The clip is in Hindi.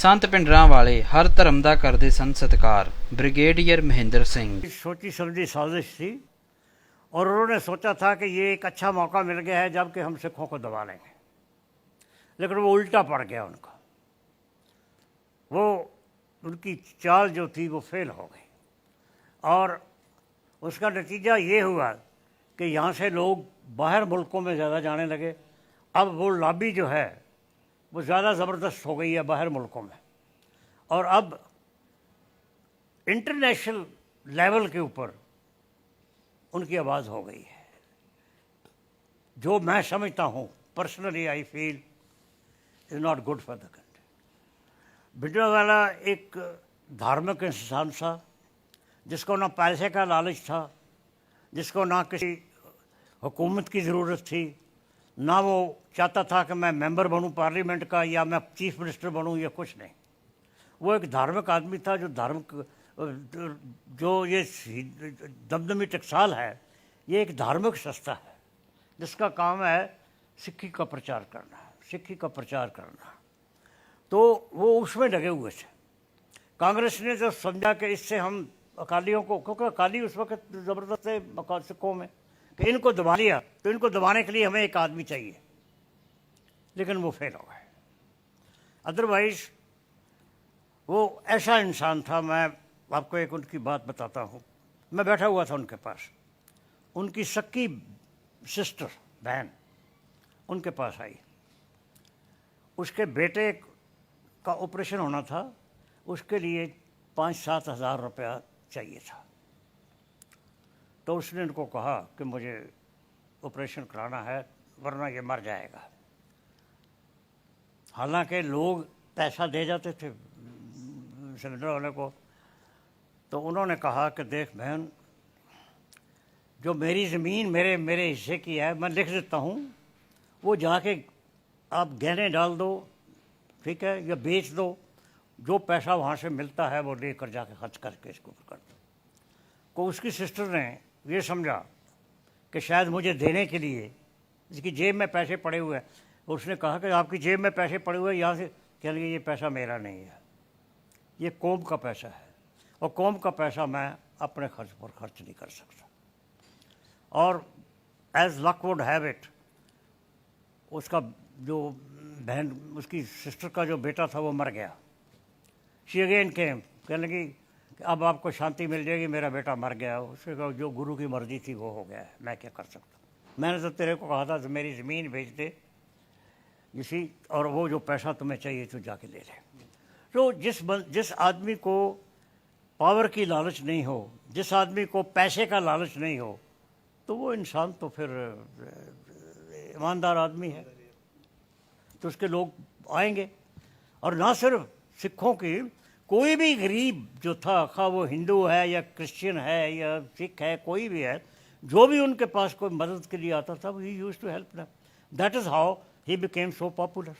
संत पिंडरां वाले हर धर्म का करते सन सत्कार। ब्रिगेडियर महेंद्र सिंह। सोची समझी साजिश थी और उन्होंने सोचा था कि ये एक अच्छा मौका मिल गया है जबकि हम सिखों को दबा लेंगे, लेकिन वो उल्टा पड़ गया उनका। वो उनकी चाल जो थी वो फेल हो गई और उसका नतीजा ये हुआ कि यहाँ से लोग बाहर मुल्कों में ज़्यादा जाने लगे। अब वो लॉबी जो है वो ज़्यादा ज़बरदस्त हो गई है बाहर मुल्कों में, और अब इंटरनेशनल लेवल के ऊपर उनकी आवाज़ हो गई है। जो मैं समझता हूँ personally, I feel is not good for the country. Bhindranwale एक धार्मिक इंसान था जिसको ना पैसे का लालच था, जिसको ना किसी हुकूमत की ज़रूरत थी, ना वो चाहता था कि मैं मेंबर बनूं पार्लियामेंट का या मैं चीफ मिनिस्टर बनूं, या कुछ नहीं। वो एक धार्मिक आदमी था जो ये दमदमी टकसाल है, ये एक धार्मिक संस्था है जिसका काम है सिक्खी का प्रचार करना, सिक्खी का प्रचार करना। तो वो उसमें लगे हुए थे। कांग्रेस ने जो समझा कि इससे हम अकालियों को, क्योंकि अकाली उस वक्त ज़बरदस्त थे सिखों में, कि इनको दबा लिया तो इनको दबाने के लिए हमें एक आदमी चाहिए, लेकिन वो फेल हो गए। अदरवाइज वो ऐसा इंसान था। मैं आपको एक उनकी बात बताता हूँ। मैं बैठा हुआ था उनके पास, उनकी सक्की सिस्टर बहन उनके पास आई। उसके बेटे का ऑपरेशन होना था, उसके लिए 5-7 हज़ार रुपया चाहिए था। तो उसने उनको कहा कि मुझे ऑपरेशन कराना है वरना ये मर जाएगा। हालांकि लोग पैसा दे जाते थे सिलेंडर वाले को, तो उन्होंने कहा कि देख बहन, जो मेरी ज़मीन मेरे हिस्से की है मैं लिख देता हूँ, वो जाके आप गहने डाल दो, ठीक है, या बेच दो, जो पैसा वहाँ से मिलता है वो लेकर जाके खर्च करके इसको कर दो। को उसकी सिस्टर ने ये समझा कि शायद मुझे देने के लिए इसकी जेब में पैसे पड़े हुए हैं। उसने कहा कि आपकी जेब में पैसे पड़े हुए हैं, यहाँ से कह लिए ये पैसा मेरा नहीं है, ये कौम का पैसा है और कौम का पैसा मैं अपने खर्च पर खर्च नहीं कर सकता। और as luck would have it, उसका जो बहन, उसकी सिस्टर का जो बेटा था वो मर गया। शी अगेन केम, कहने लगी कि अब आपको शांति मिल जाएगी, मेरा बेटा मर गया। उसने कहा जो गुरु की मर्जी थी वो हो गया है, मैं क्या कर सकता। मैंने तो तेरे को कहा था तो मेरी ज़मीन बेच दे इसी, और वो जो पैसा तुम्हें चाहिए तो जाके ले ले। तो जिस आदमी को पावर की लालच नहीं हो, जिस आदमी को पैसे का लालच नहीं हो, तो वो इंसान तो फिर ईमानदार आदमी है, तो उसके लोग आएंगे। और ना सिर्फ सिखों की, कोई भी गरीब जो था, खा वो हिंदू है या क्रिश्चियन है या सिख है, कोई भी है, जो भी उनके पास कोई मदद के लिए आता था, he used to help them. That is how he became so popular.